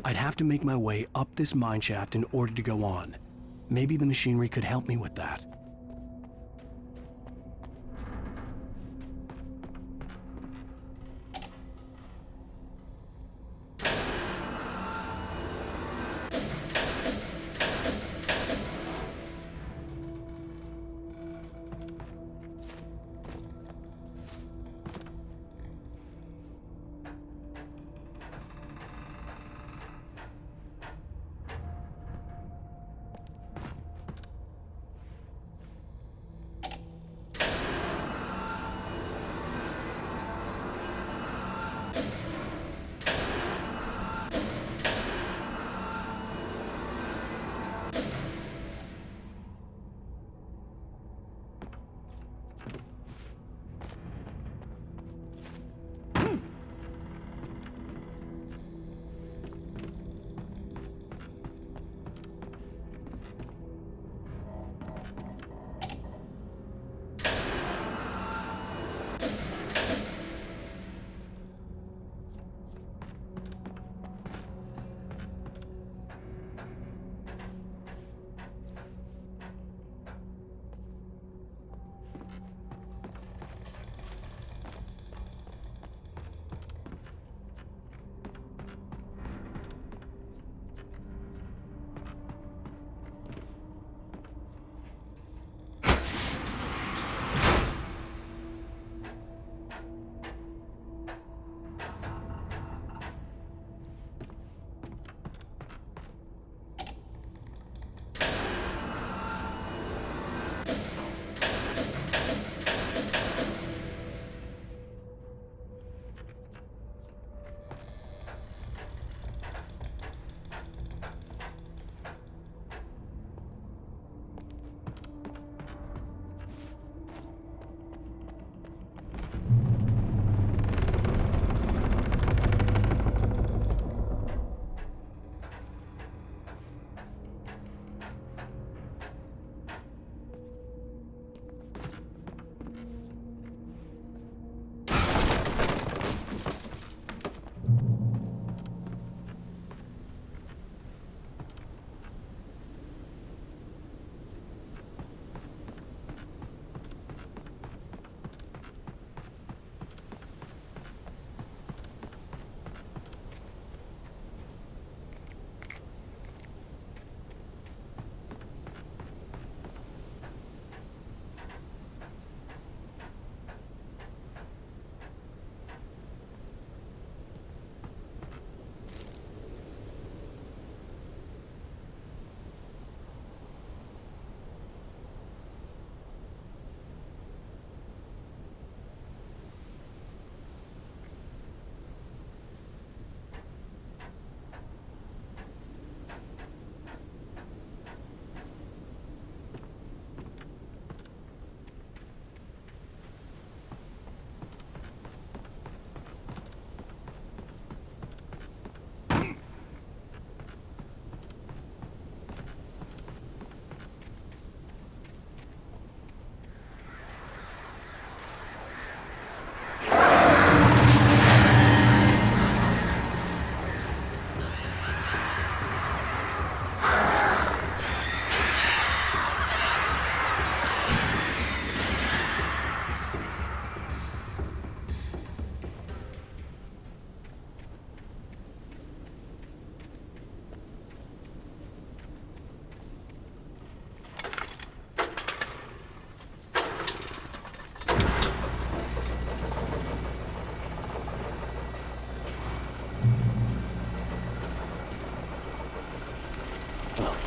I'd have to make my way up this mine shaft in order to go on. Maybe the machinery could help me with that.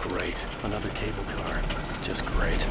Great. Another cable car. Just great.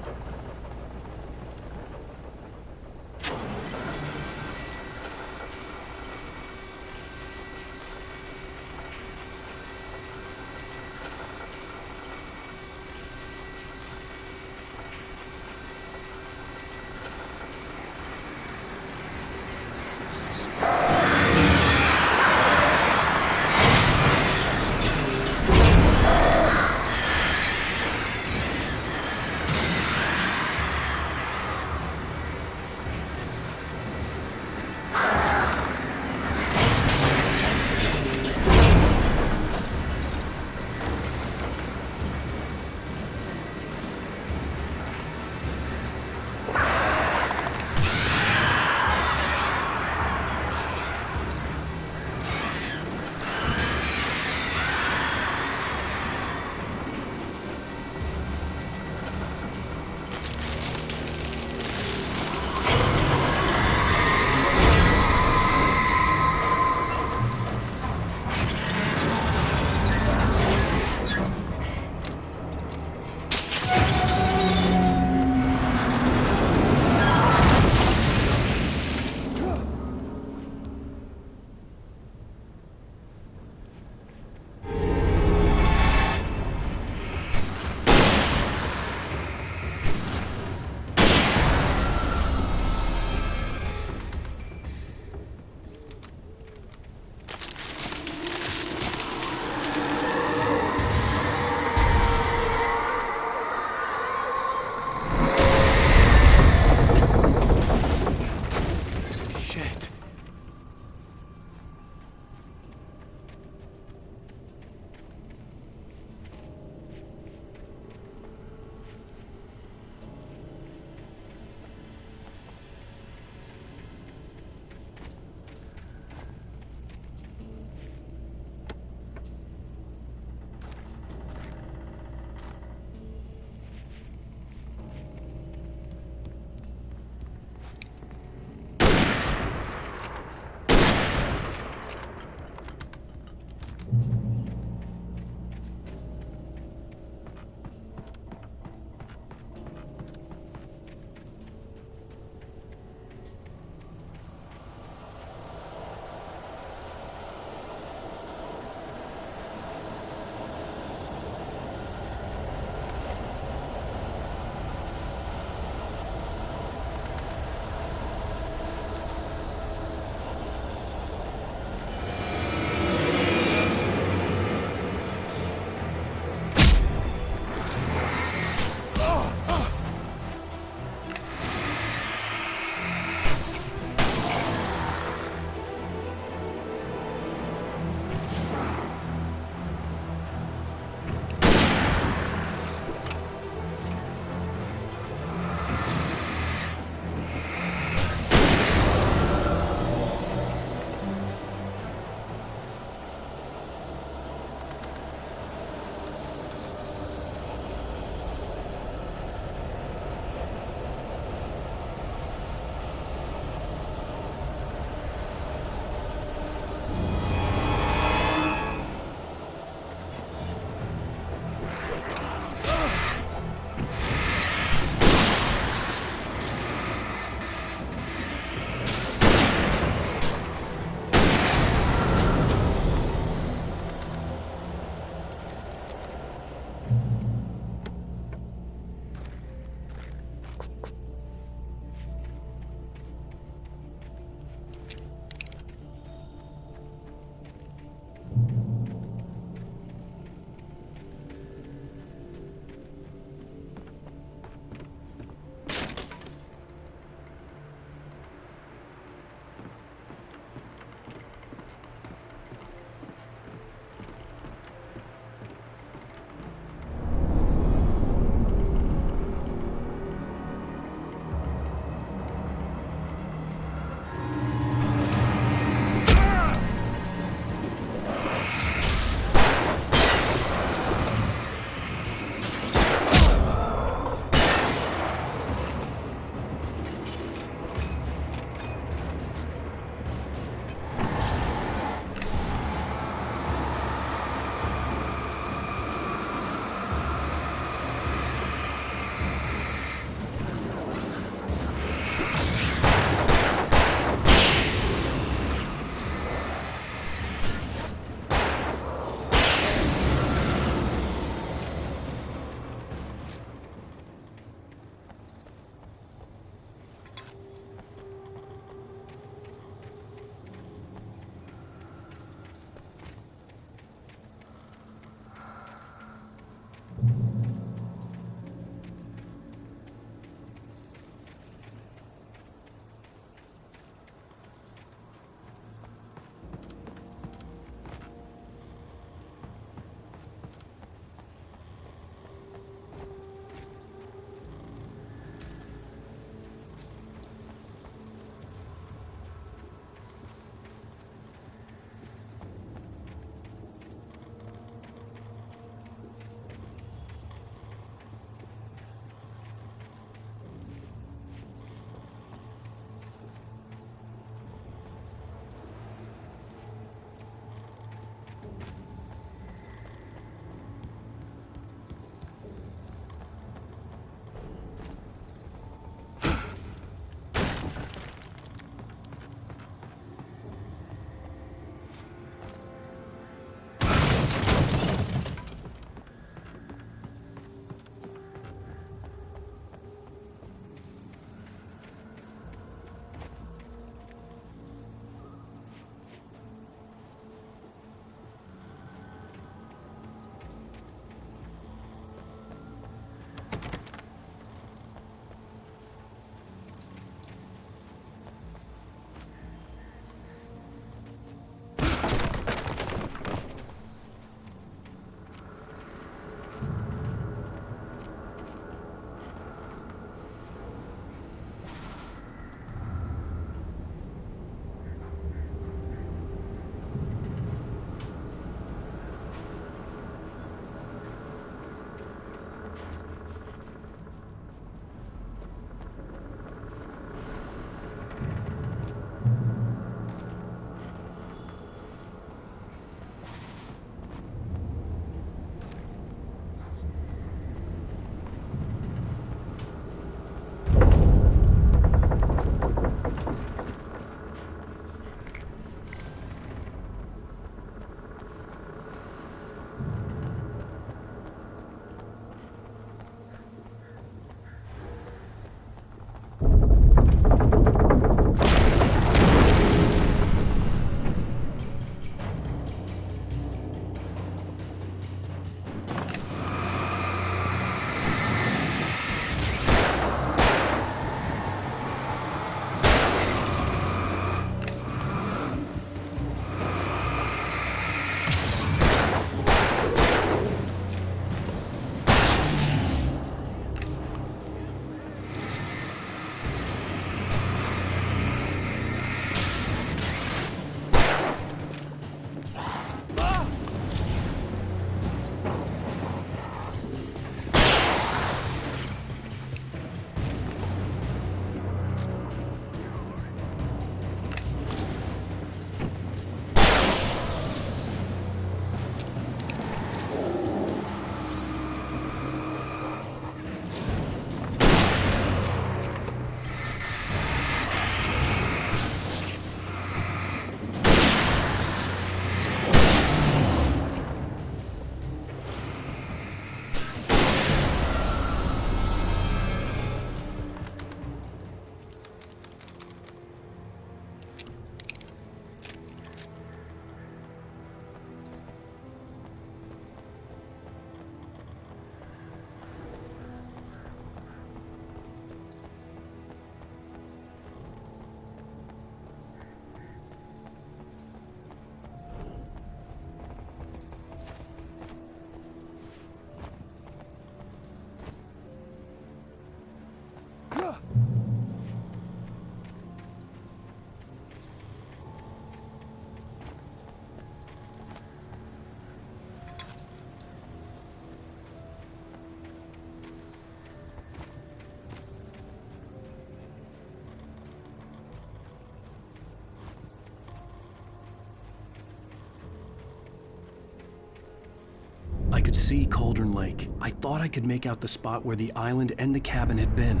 could see Cauldron Lake. I thought I could make out the spot where the island and the cabin had been.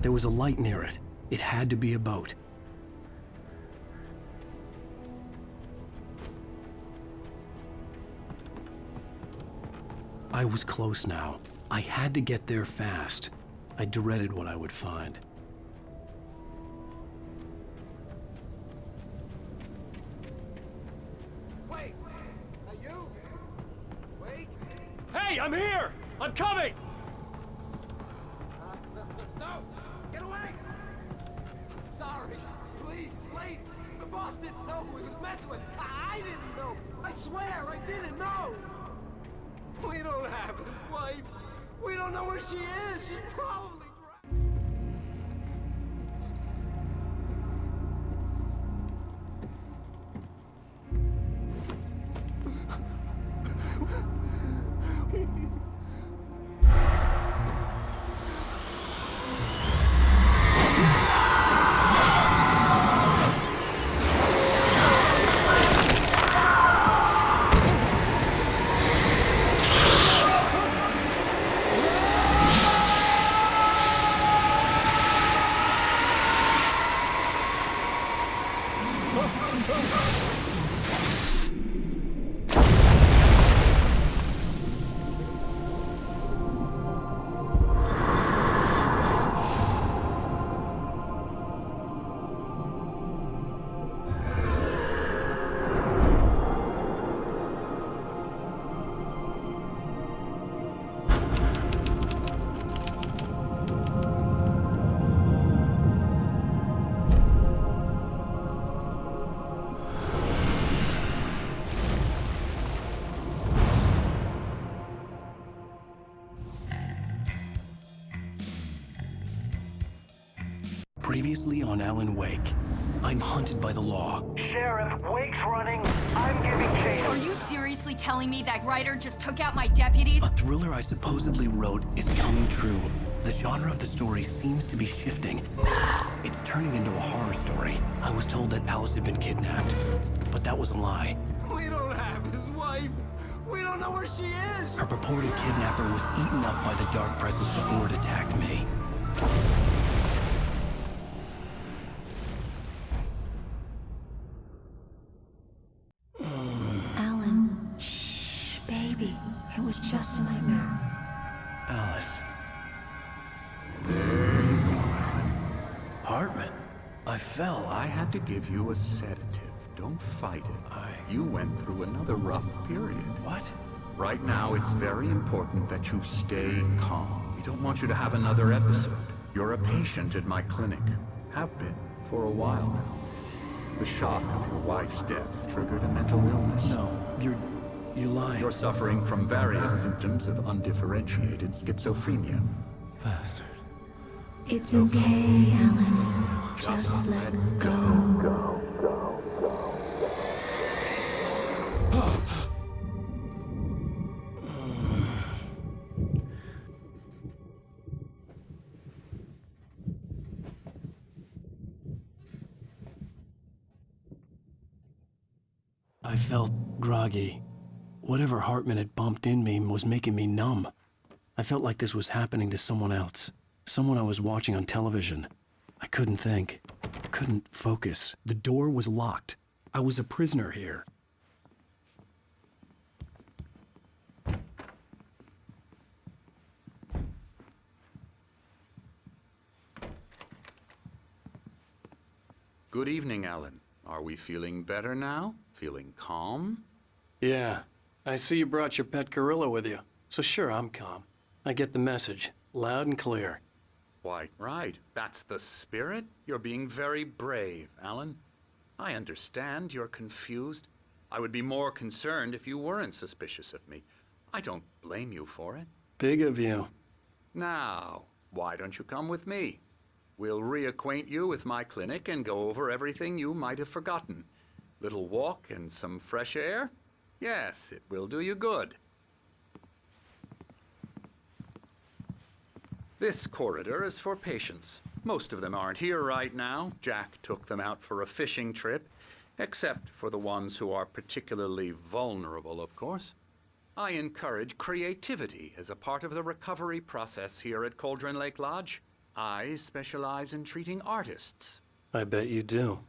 There was a light near it. It had to be a boat. I was close now. I had to get there fast. I dreaded what I would find. Wait! Are you? Wait! Hey, I'm here! I'm coming! No! Get away! I'm sorry. Please, it's late. The boss didn't know who he was messing with. I didn't know. I swear, I didn't know. We don't have his wife. We don't know where she is. She's probably... Previously on Alan Wake, I'm hunted by the law. Sheriff, Wake's running. I'm giving chase. Are you seriously telling me that writer just took out my deputies? A thriller I supposedly wrote is coming true. The genre of the story seems to be shifting. It's turning into a horror story. I was told that Alice had been kidnapped, but that was a lie. We don't have his wife. We don't know where she is. Her purported kidnapper was eaten up by the dark presence before it attacked me. Alan, shh, baby. It was just a nightmare. Alice. There you go, Alan. Hartman, I fell. I had to give you a sedative. Don't fight it. You went through another rough period. What? Right now, it's very important that you stay calm. We don't want you to have another episode. You're a patient at my clinic. Have been for a while now. The shock of your wife's death triggered a mental illness. No, you're lying. You're suffering from various symptoms of undifferentiated schizophrenia. Bastard. It's okay, Alan. Just let go. I felt groggy. Whatever Hartman had bumped in me was making me numb. I felt like this was happening to someone else. Someone I was watching on television. I couldn't think. Couldn't focus. The door was locked. I was a prisoner here. Good evening, Alan. Are we feeling better now? Feeling calm? Yeah. I see you brought your pet gorilla with you. So sure, I'm calm. I get the message. Loud and clear. Quite right. That's the spirit. You're being very brave, Alan. I understand you're confused. I would be more concerned if you weren't suspicious of me. I don't blame you for it. Big of you. Now, why don't you come with me? We'll reacquaint you with my clinic and go over everything you might have forgotten. Little walk and some fresh air? Yes, it will do you good. This corridor is for patients. Most of them aren't here right now. Jack took them out for a fishing trip, except for the ones who are particularly vulnerable, of course. I encourage creativity as a part of the recovery process here at Cauldron Lake Lodge. I specialize in treating artists. I bet you do.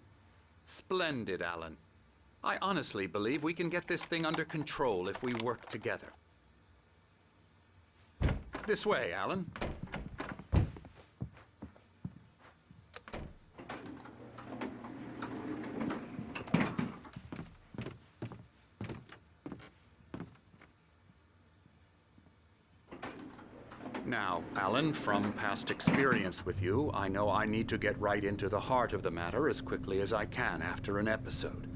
Splendid, Alan. I honestly believe we can get this thing under control if we work together. This way, Alan. Now, Alan, from past experience with you, I know I need to get right into the heart of the matter as quickly as I can after an episode.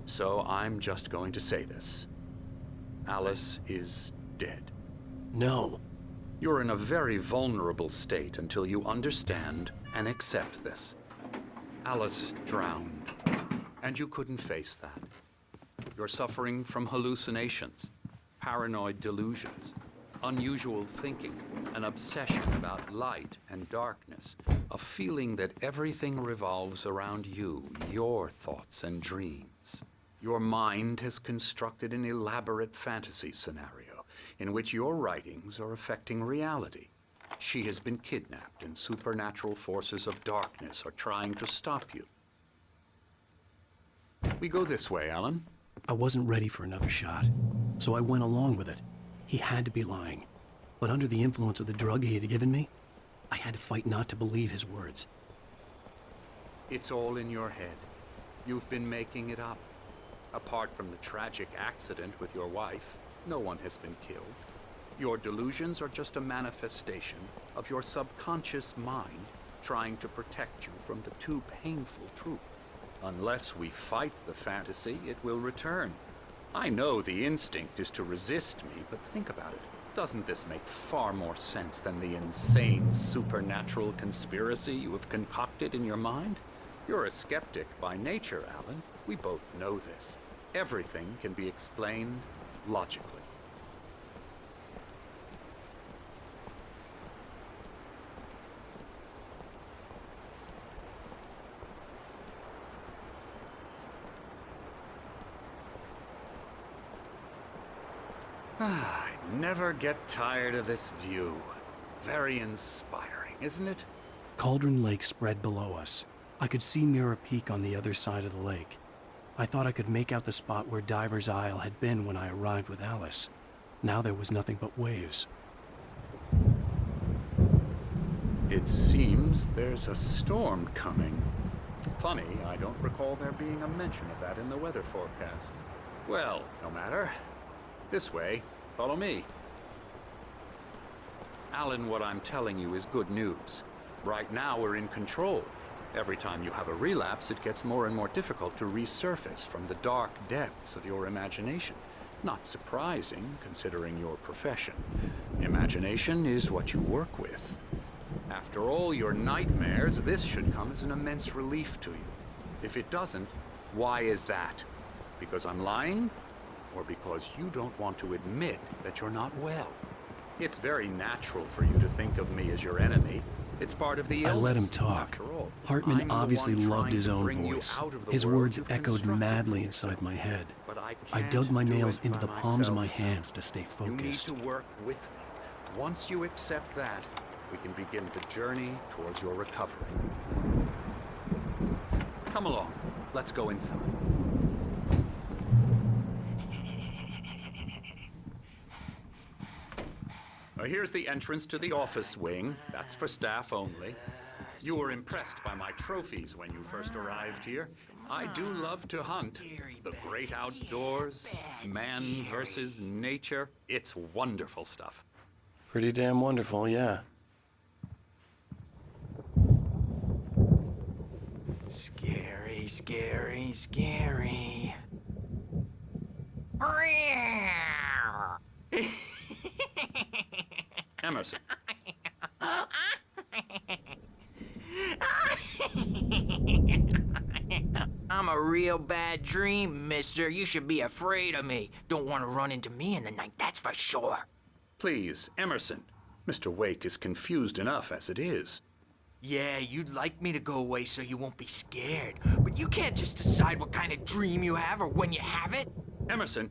So I'm just going to say this. Alice is dead. No. You're in a very vulnerable state until you understand and accept this. Alice drowned, and you couldn't face that. You're suffering from hallucinations, paranoid delusions, unusual thinking, an obsession about light and darkness, a feeling that everything revolves around you, your thoughts and dreams. Your mind has constructed an elaborate fantasy scenario in which your writings are affecting reality. She has been kidnapped, and supernatural forces of darkness are trying to stop you. We go this way, Alan. I wasn't ready for another shot, so I went along with it. He had to be lying. But under the influence of the drug he had given me, I had to fight not to believe his words. It's all in your head. You've been making it up. Apart from the tragic accident with your wife, no one has been killed. Your delusions are just a manifestation of your subconscious mind trying to protect you from the too painful truth. Unless we fight the fantasy, it will return. I know the instinct is to resist me, but think about it. Doesn't this make far more sense than the insane supernatural conspiracy you have concocted in your mind? You're a skeptic by nature, Alan. We both know this. Everything can be explained logically. I never get tired of this view. Very inspiring, isn't it? Cauldron Lake spread below us. I could see Mirror Peak on the other side of the lake. I thought I could make out the spot where Diver's Isle had been when I arrived with Alice. Now there was nothing but waves. It seems there's a storm coming. Funny, I don't recall there being a mention of that in the weather forecast. Well, no matter. This way. Follow me. Alan, what I'm telling you is good news. Right now, we're in control. Every time you have a relapse, it gets more and more difficult to resurface from the dark depths of your imagination. Not surprising, considering your profession. Imagination is what you work with. After all your nightmares, this should come as an immense relief to you. If it doesn't, why is that? Because I'm lying? Or because you don't want to admit that you're not well? It's very natural for you to think of me as your enemy. It's part of the illness. I let him talk. After all, Hartman I'm the obviously one loved trying his to own bring you voice. out of the His world words you've echoed constructed madly for inside yourself. my head. But I I can't dug my do nails it into by the palms of my myself. hands to stay You need focused. to work with me. Once you accept that, we can begin the journey towards your recovery. Come along. Let's go inside. Now, here's the entrance to the office wing. That's for staff only. You were impressed by my trophies when you first arrived here. I do love to hunt. The great outdoors, man versus nature. It's wonderful stuff. Pretty damn wonderful, yeah. Scary, scary, scary. Emerson. I'm a real bad dream, mister. You should be afraid of me. Don't want to run into me in the night, that's for sure. Please, Emerson. Mr. Wake is confused enough as it is. Yeah, you'd like me to go away so you won't be scared. But you can't just decide what kind of dream you have or when you have it. Emerson,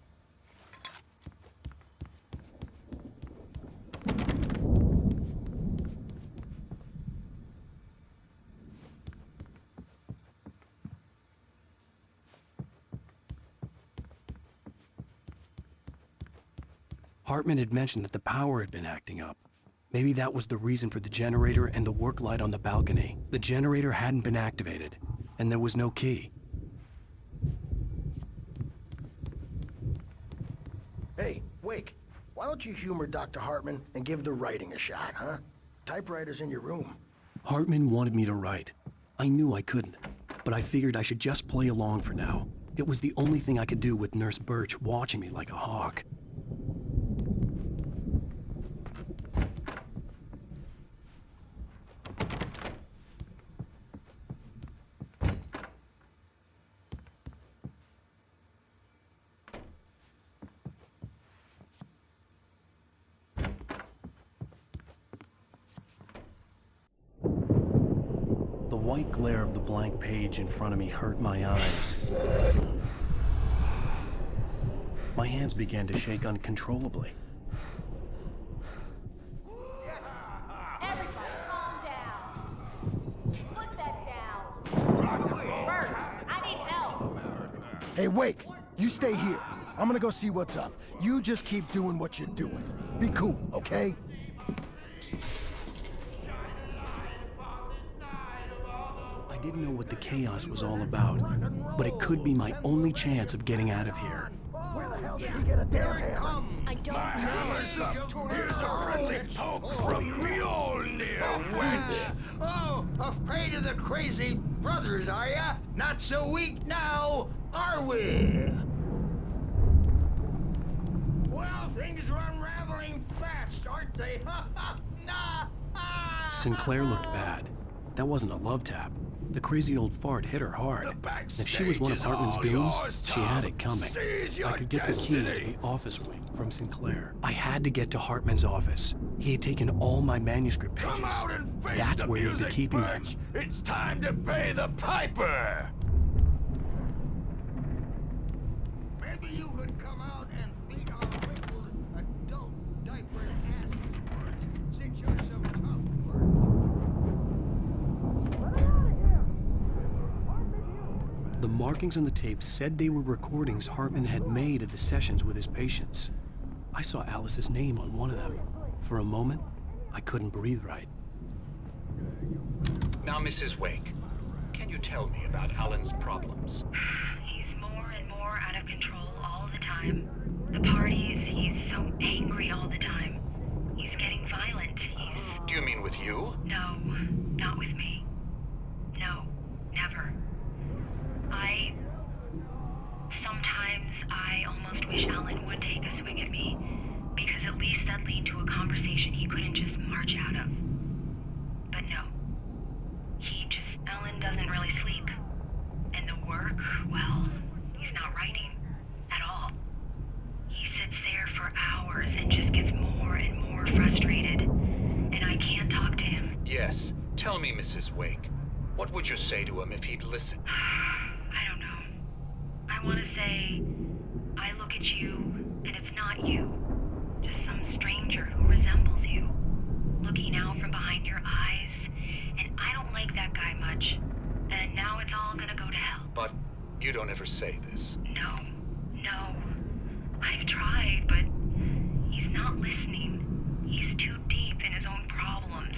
Hartman had mentioned that the power had been acting up. Maybe that was the reason for the generator and the work light on the balcony. The generator hadn't been activated, and there was no key. Hey, Wake, why don't you humor Dr. Hartman and give the writing a shot, huh? Typewriter's in your room. Hartman wanted me to write. I knew I couldn't, but I figured I should just play along for now. It was the only thing I could do with Nurse Birch watching me like a hawk. The white glare of the blank page in front of me hurt my eyes. My hands began to shake uncontrollably. Everybody, calm down. Put that down. Bert, I need help. Hey, Wake, you stay here. I'm gonna go see what's up. You just keep doing what you're doing. Be cool, okay? I didn't know what the chaos was all about, but it could be my only chance of getting out of here. Where the hell did he get a damn hammer? I don't My hammer's up. Here's a friendly poke from Mjolnir, wench. Oh, afraid of the crazy brothers, are ya? Not so weak now, are we? Well, things are unraveling fast, aren't they? Sinclair looked bad. That wasn't a love tap. The crazy old fart hit her hard. If she was one of Hartman's goons, she had it coming. I could get the key to the office wing from Sinclair. I had to get to Hartman's office. He had taken all my manuscript pages. That's where he'd be keeping them. It's time to pay the piper. Maybe you could come out and beat our wrinkled adult diaper ass, Bert, since you're so tough, Bert. The markings on the tape said they were recordings Hartman had made of the sessions with his patients. I saw Alice's name on one of them. For a moment, I couldn't breathe right. Now, Mrs. Wake, can you tell me about Alan's problems? He's more and more out of control all the time. The parties, he's so angry all the time. He's getting violent. Do you mean with you? No, not with me. No, never. Sometimes I almost wish Alan would take a swing at me, because at least that'd lead to a conversation he couldn't just march out of. But no. Alan doesn't really sleep. And the work, well, he's not writing at all. He sits there for hours and just gets more and more frustrated. And I can't talk to him. Yes. Tell me, Mrs. Wake, what would you say to him if he'd listen? I don't know. I want to say, I look at you, and it's not you. Just some stranger who resembles you. Looking out from behind your eyes, and I don't like that guy much. And now it's all gonna go to hell. But you don't ever say this. No. I've tried, but he's not listening. He's too deep in his own problems,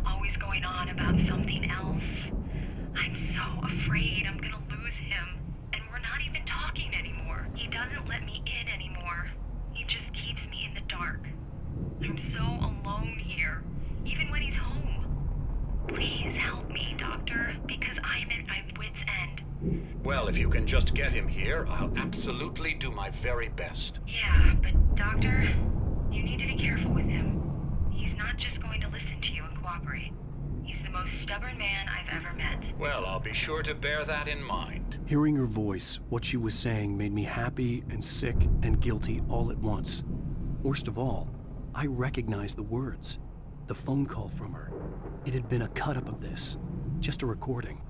always going on about something else. I'm so afraid I'm gonna lose him, and we're not even talking anymore. He doesn't let me in anymore. He just keeps me in the dark. I'm so alone here, even when he's home. Please help me, Doctor, because I'm at my wit's end. Well, if you can just get him here, I'll absolutely do my very best. Yeah, but Doctor, you need to be careful with him. He's not just going to listen to you and cooperate. He's the most stubborn man I've ever met. Well, I'll be sure to bear that in mind. Hearing her voice, what she was saying made me happy and sick and guilty all at once. Worst of all, I recognized the words. The phone call from her. It had been a cut-up of this. Just a recording.